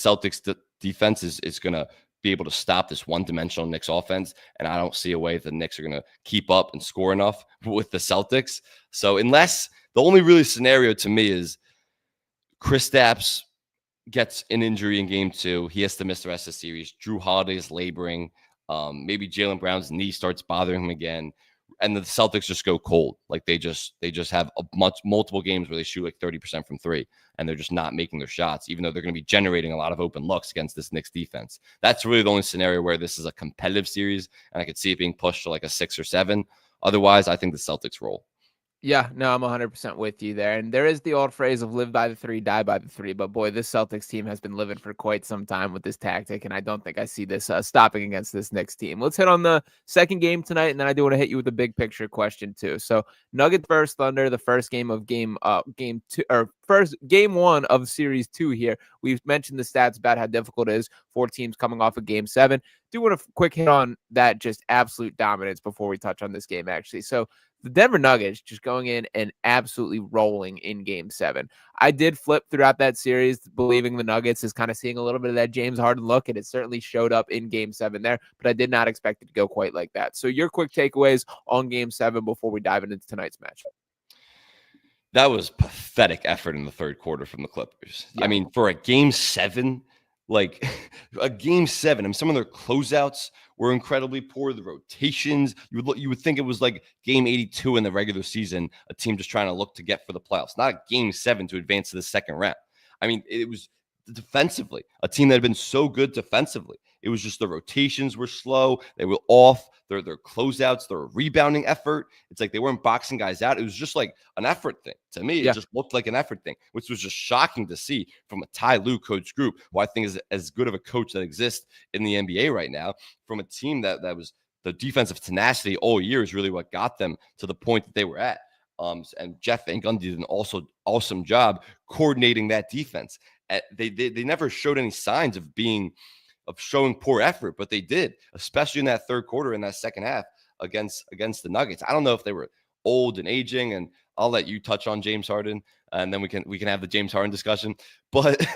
Celtics defense is going to be able to stop this one-dimensional Knicks offense, and I don't see a way the Knicks are going to keep up and score enough with the Celtics. So unless the only really scenario to me is Kristaps gets an injury in Game 2, he has to miss the rest of the series. Drew Holiday is laboring. Maybe Jaylen Brown's knee starts bothering him again, and the Celtics just go cold. Like, they just have multiple games where they shoot like 30% from 3, and they're just not making their shots, even though they're going to be generating a lot of open looks against this Knicks defense. That's really the only scenario where this is a competitive series, and I could see it being pushed to like a 6 or 7. Otherwise, I think the Celtics roll. Yeah, no, I'm 100% with you there. And there is the old phrase of live by the three, die by the three. But boy, this Celtics team has been living for quite some time with this tactic. And I don't think I see this stopping against this Knicks team. Let's hit on the second game tonight. And then I do want to hit you with a big picture question, too. So, Nuggets versus Thunder, the first game of game two, or first game one of series two here. We've mentioned the stats about how difficult it is for teams coming off of game seven. Do want a quick hit on that, just absolute dominance before we touch on this game, actually. So, the Denver Nuggets just going in and absolutely rolling in game seven. I did flip throughout that series, believing the Nuggets is kind of seeing a little bit of that James Harden look, and it certainly showed up in game seven there, but I did not expect it to go quite like that. So your quick takeaways on game seven before we dive into tonight's matchup. That was pathetic effort in the third quarter from the Clippers. Yeah. I mean, for a game seven, like a game seven, I mean, some of their closeouts were incredibly poor. The rotations, you would think it was like game 82 in the regular season, a team just trying to look to get for the playoffs, not a game seven to advance to the second round. I mean, it was defensively a team that had been so good defensively. It was just the rotations were slow. They were off. Their closeouts, their rebounding effort. It's like they weren't boxing guys out. It was just like an effort thing. To me, it just looked like an effort thing, which was just shocking to see from a Ty Lue coach group, who I think is as good of a coach that exists in the NBA right now, from a team that was the defensive tenacity all year is really what got them to the point that they were at. And Jeff Van Gundy did an awesome job coordinating that defense. They never showed any signs of showing poor effort, but they did, especially in that third quarter, in that second half against the Nuggets. I don't know if they were old and aging, and I'll let you touch on James Harden, and then we can have the James Harden discussion. But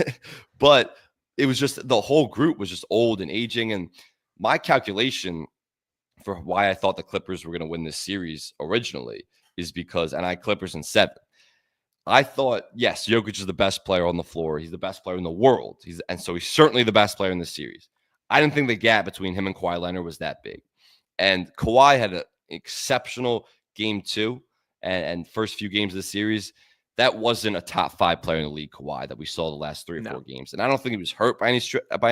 but it was just the whole group was just old and aging. And my calculation for why I thought the Clippers were going to win this series originally is because, and I had Clippers in 7. I thought, yes, Jokic is the best player on the floor. He's the best player in the world. So he's certainly the best player in the series. I didn't think the gap between him and Kawhi Leonard was that big. And Kawhi had an exceptional game 2 and first few games of the series. That wasn't a top 5 player in the league, Kawhi, that we saw the last 3 or 4 games. And I don't think he was hurt by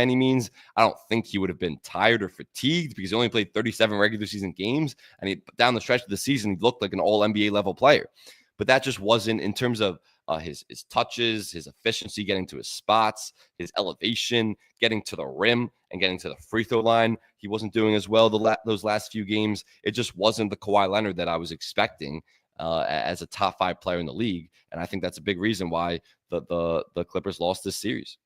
any means. I don't think he would have been tired or fatigued because he only played 37 regular season games. And down the stretch of the season, he looked like an all NBA level player. But that just wasn't in terms of his touches, his efficiency, getting to his spots, his elevation, getting to the rim and getting to the free throw line. He wasn't doing as well those last few games. It just wasn't the Kawhi Leonard that I was expecting as a top 5 player in the league. And I think that's a big reason why the Clippers lost this series.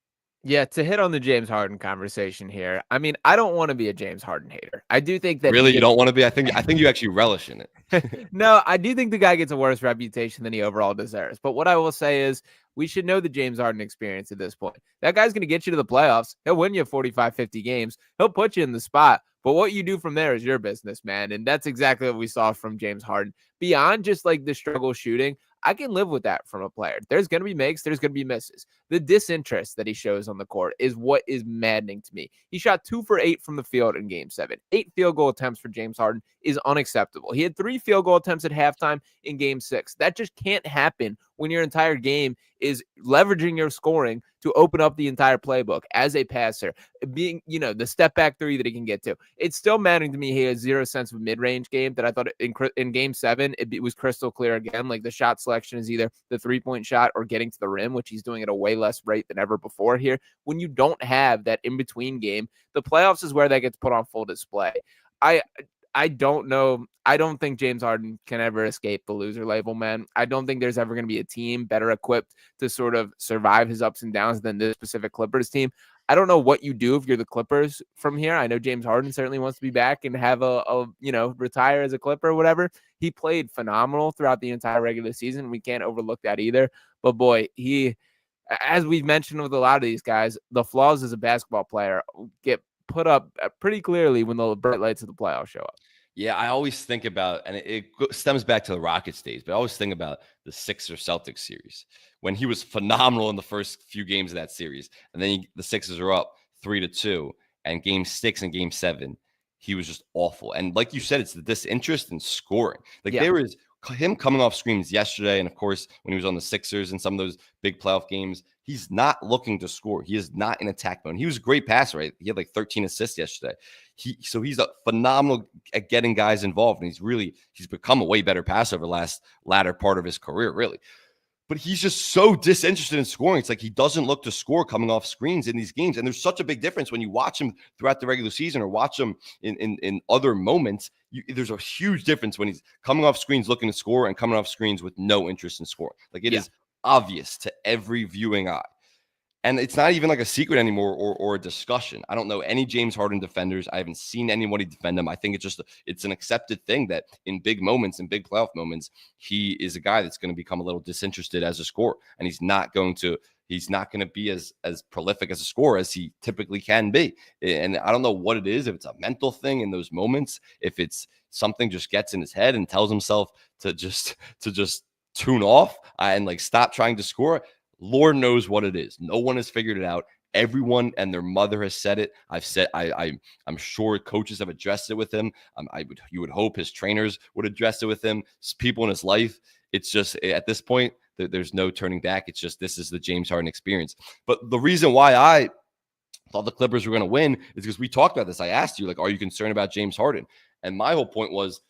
Yeah, to hit on the James Harden conversation here. I mean, I don't want to be a James Harden hater. I do think that really you don't want to be. I think you actually relish in it. No, I do think the guy gets a worse reputation than he overall deserves. But what I will say is we should know the James Harden experience at this point. That guy's going to get you to the playoffs. He'll win you 45, 50 games. He'll put you in the spot. But what you do from there is your business, man. And that's exactly what we saw from James Harden. Beyond just like the struggle shooting, I can live with that from a player. There's going to be makes, there's going to be misses. The disinterest that he shows on the court is what is maddening to me. He shot 2 for 8 from the field in game 7. 8 field goal attempts for James Harden is unacceptable. He had 3 field goal attempts at halftime in game 6. That just can't happen when your entire game is leveraging your scoring to open up the entire playbook as a passer, being, the step back 3 that he can get to. It's still maddening to me. He has zero sense of mid-range game that I thought in game 7, it was crystal clear again. Like the shot selection is either the 3-point shot or getting to the rim, which he's doing at a way less rate than ever before here. When you don't have that in-between game, the playoffs is where that gets put on full display. I don't know. I don't think James Harden can ever escape the loser label, man. I don't think there's ever going to be a team better equipped to sort of survive his ups and downs than this specific Clippers team. I don't know what you do if you're the Clippers from here. I know James Harden certainly wants to be back and have retire as a Clipper or whatever. He played phenomenal throughout the entire regular season. We can't overlook that either. But boy, as we've mentioned with a lot of these guys, the flaws as a basketball player get put up pretty clearly when the bright lights of the playoffs show up. Yeah, I always think about, and it stems back to the Rockets days, but I always think about the Sixers Celtics series when he was phenomenal in the first few games of that series. And then the Sixers are up 3-2, and game 6 and game 7, he was just awful. And like you said, it's the disinterest in scoring. There is him coming off screens yesterday, and of course when he was on the Sixers and some of those big playoff games, he's not looking to score. He is not in attack mode. He was a great passer, right? He had like 13 assists yesterday. So he's a phenomenal at getting guys involved, and he's become a way better passer over the latter part of his career, really. But he's just so disinterested in scoring. It's like he doesn't look to score coming off screens in these games. And there's such a big difference when you watch him throughout the regular season or watch him in other moments. There's a huge difference when he's coming off screens looking to score and coming off screens with no interest in scoring. Like it is obvious to every viewing eye. And it's not even like a secret anymore or a discussion. I don't know any James Harden defenders. I haven't seen anybody defend him. I think it's an accepted thing that in big moments, in big playoff moments, he is a guy that's going to become a little disinterested as a scorer. And he's not going to be as prolific as a scorer as he typically can be. And I don't know what it is, if it's a mental thing in those moments, if it's something just gets in his head and tells himself to just tune off and like stop trying to score. Lord knows what it is. No one has figured it out. Everyone and their mother has said it. I'm sure coaches have addressed it with him. You would hope his trainers would address it with him. People in his life. It's just at this point, there's no turning back. It's just this is the James Harden experience. But the reason why I thought the Clippers were going to win is because we talked about this. I asked you, like, are you concerned about James Harden? And my whole point was,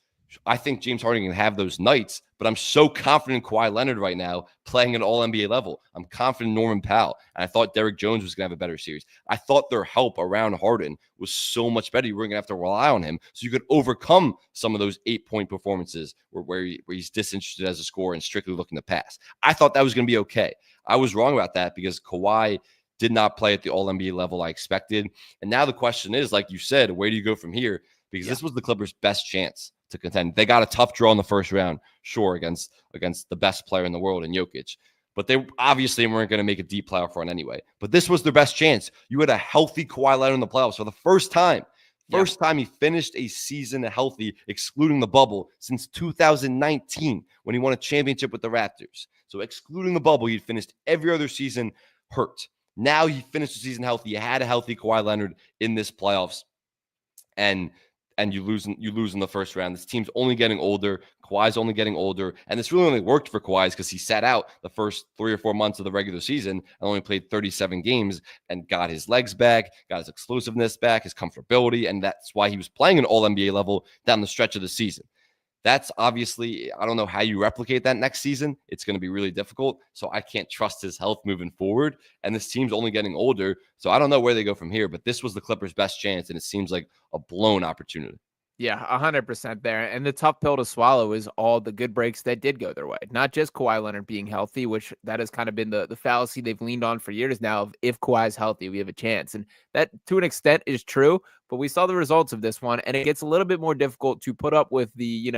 I think James Harden can have those nights, but I'm so confident in Kawhi Leonard right now playing at all NBA level. I'm confident in Norman Powell. And I thought Derrick Jones was going to have a better series. I thought their help around Harden was so much better. You were going to have to rely on him so you could overcome some of those 8-point performances where he's disinterested as a scorer and strictly looking to pass. I thought that was going to be okay. I was wrong about that because Kawhi did not play at the all NBA level I expected. And now the question is, like you said, where do you go from here? Because this was the Clippers' best chance to contend. They got a tough draw in the first round, sure, against the best player in the world in Jokic. But they obviously weren't going to make a deep playoff run anyway. But this was their best chance. You had a healthy Kawhi Leonard in the playoffs for the first time. First time he finished a season healthy, excluding the bubble, since 2019 when he won a championship with the Raptors. So excluding the bubble, he'd finished every other season hurt. Now he finished the season healthy. You had a healthy Kawhi Leonard in this playoffs. And you lose in the first round. This team's only getting older. Kawhi's only getting older. And this really only worked for Kawhi because he sat out the first 3 or 4 months of the regular season and only played 37 games and got his legs back, got his explosiveness back, his comfortability. And that's why he was playing an all NBA level down the stretch of the season. That's obviously, I don't know how you replicate that next season. It's going to be really difficult. So I can't trust his health moving forward. And this team's only getting older. So I don't know where they go from here, but this was the Clippers' best chance. And it seems like a blown opportunity. Yeah, 100% there. And the tough pill to swallow is all the good breaks that did go their way. Not just Kawhi Leonard being healthy, which that has kind of been the fallacy they've leaned on for years now of if Kawhi is healthy, we have a chance. And that to an extent is true, but we saw the results of this one, and it gets a little bit more difficult to put up with the,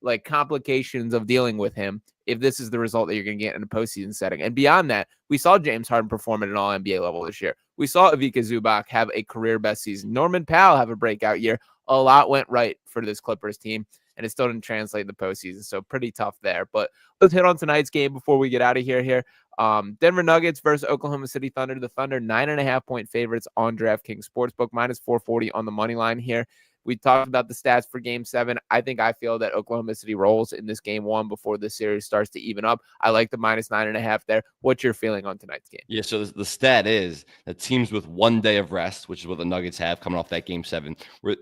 like complications of dealing with him if this is the result that you're going to get in a postseason setting. And beyond that, we saw James Harden perform at an all-NBA level this year. We saw Ivica Zubac have a career best season. Norman Powell have a breakout year. A lot went right for this Clippers team, and it still didn't translate in the postseason. So pretty tough there. But let's hit on tonight's game before we get out of here. Denver Nuggets versus Oklahoma City Thunder. The Thunder 9.5-point favorites on DraftKings Sportsbook, minus 440 on the money line here. We talked about the stats for Game 7. I feel that Oklahoma City rolls in this Game 1 before the series starts to even up. I like the minus 9.5 there. What's your feeling on tonight's game? Yeah, so the stat is that teams with 1 day of rest, which is what the Nuggets have coming off that Game 7,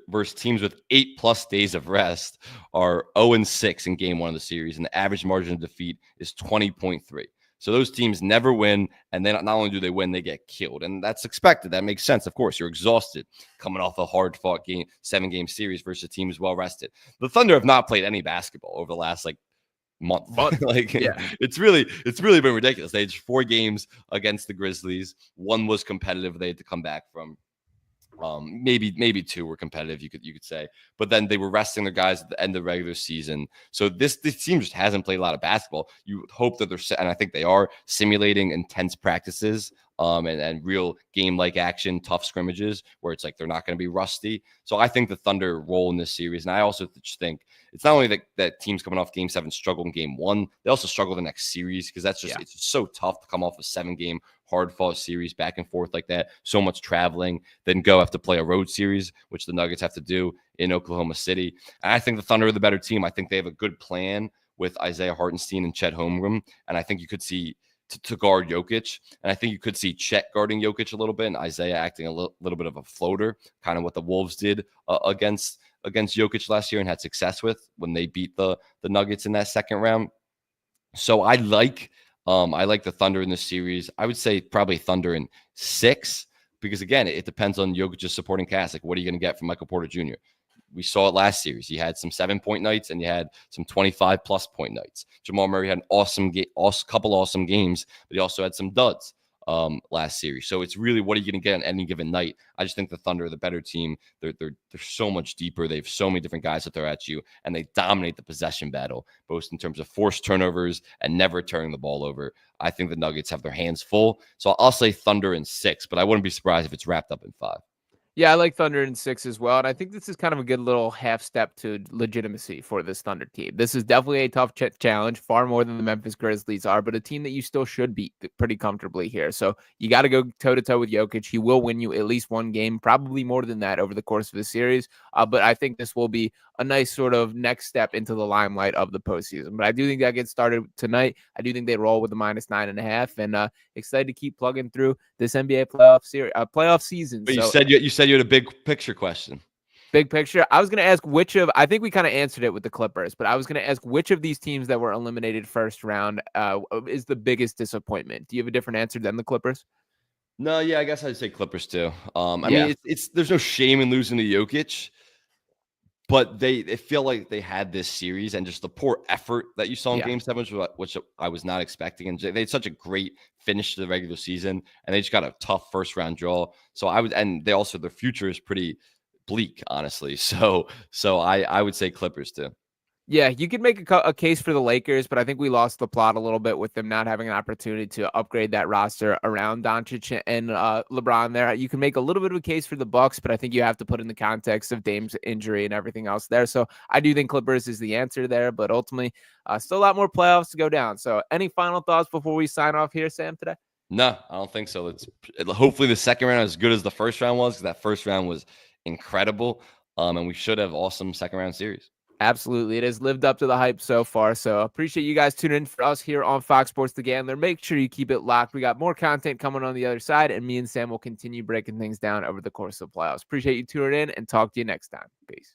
versus teams with 8+ days of rest are 0-6 in Game 1 of the series, and the average margin of defeat is 20.3. So those teams never win, and then not only do they win, they get killed. And that's expected. That makes sense. Of course, you're exhausted coming off a hard-fought game, 7-game series versus a team who's well-rested. The Thunder have not played any basketball over the last, month. It's really been ridiculous. They had 4 games against the Grizzlies. 1 was competitive. They had to come back from. Maybe 2 were competitive, you could say, but then they were resting their guys at the end of the regular season. So this team just hasn't played a lot of basketball. You would hope that and I think they are simulating intense practices and real game-like action, tough scrimmages where it's like they're not going to be rusty. So I think the Thunder roll in this series, and I also just think it's not only that teams coming off Game 7 struggle in Game 1, they also struggle the next series because it's just so tough to come off a 7-game hard-fought series back and forth like that, so much traveling, then have to play a road series, which the Nuggets have to do in Oklahoma City. And I think the Thunder are the better team. I think they have a good plan with Isaiah Hartenstein and Chet Holmgren, and I think you could see to guard Jokic, and I think you could see Chet guarding Jokic a little bit, and Isaiah acting a little bit of a floater, kind of what the Wolves did against Jokic last year and had success with when they beat the Nuggets in that second round. So I like the Thunder in this series. I would say probably Thunder in 6 because again, it depends on Jokic's supporting cast. Like, what are you going to get from Michael Porter Jr.? We saw it last series. He had some 7-point nights and you had some 25+ point nights. Jamal Murray had an couple awesome games, but he also had some duds last series. So it's really, what are you going to get on any given night? I just think the Thunder are the better team. They're so much deeper. They have so many different guys that throw at you, and they dominate the possession battle, both in terms of forced turnovers and never turning the ball over. I think the Nuggets have their hands full. So I'll say Thunder in 6, but I wouldn't be surprised if it's wrapped up in 5. Yeah, I like Thunder in 6 as well. And I think this is kind of a good little half step to legitimacy for this Thunder team. This is definitely a tough challenge, far more than the Memphis Grizzlies are, but a team that you still should beat pretty comfortably here. So you got to go toe-to-toe with Jokic. He will win you at least one game, probably more than that over the course of the series. But I think this will be a nice sort of next step into the limelight of the postseason. But I do think that gets started tonight. I do think they roll with a -9.5, and excited to keep plugging through this NBA playoff season. But you said you had a big picture question. Big picture. I was going to ask I think we kind of answered it with the Clippers, but I was going to ask which of these teams that were eliminated first round is the biggest disappointment. Do you have a different answer than the Clippers? No, yeah, I guess I'd say Clippers too. I mean, there's no shame in losing to Jokic, but they feel like they had this series and just the poor effort that you saw in Game 7, which I was not expecting. And they had such a great finish to the regular season, and they just got a tough first round draw. So and they also, their future is pretty bleak, honestly. So I would say Clippers too. Yeah, you could make a case for the Lakers, but I think we lost the plot a little bit with them not having an opportunity to upgrade that roster around Doncic and LeBron there. You can make a little bit of a case for the Bucks, but I think you have to put in the context of Dame's injury and everything else there. So I do think Clippers is the answer there, but ultimately still a lot more playoffs to go down. So any final thoughts before we sign off here, Sam, today? No, I don't think so. Hopefully the second round is as good as the first round was, because that first round was incredible. And we should have awesome second round series. Absolutely. It has lived up to the hype so far. So appreciate you guys tuning in for us here on Fox Sports The Gambler. Make sure you keep it locked. We got more content coming on the other side, and me and Sam will continue breaking things down over the course of the playoffs. Appreciate you tuning in, and talk to you next time. Peace.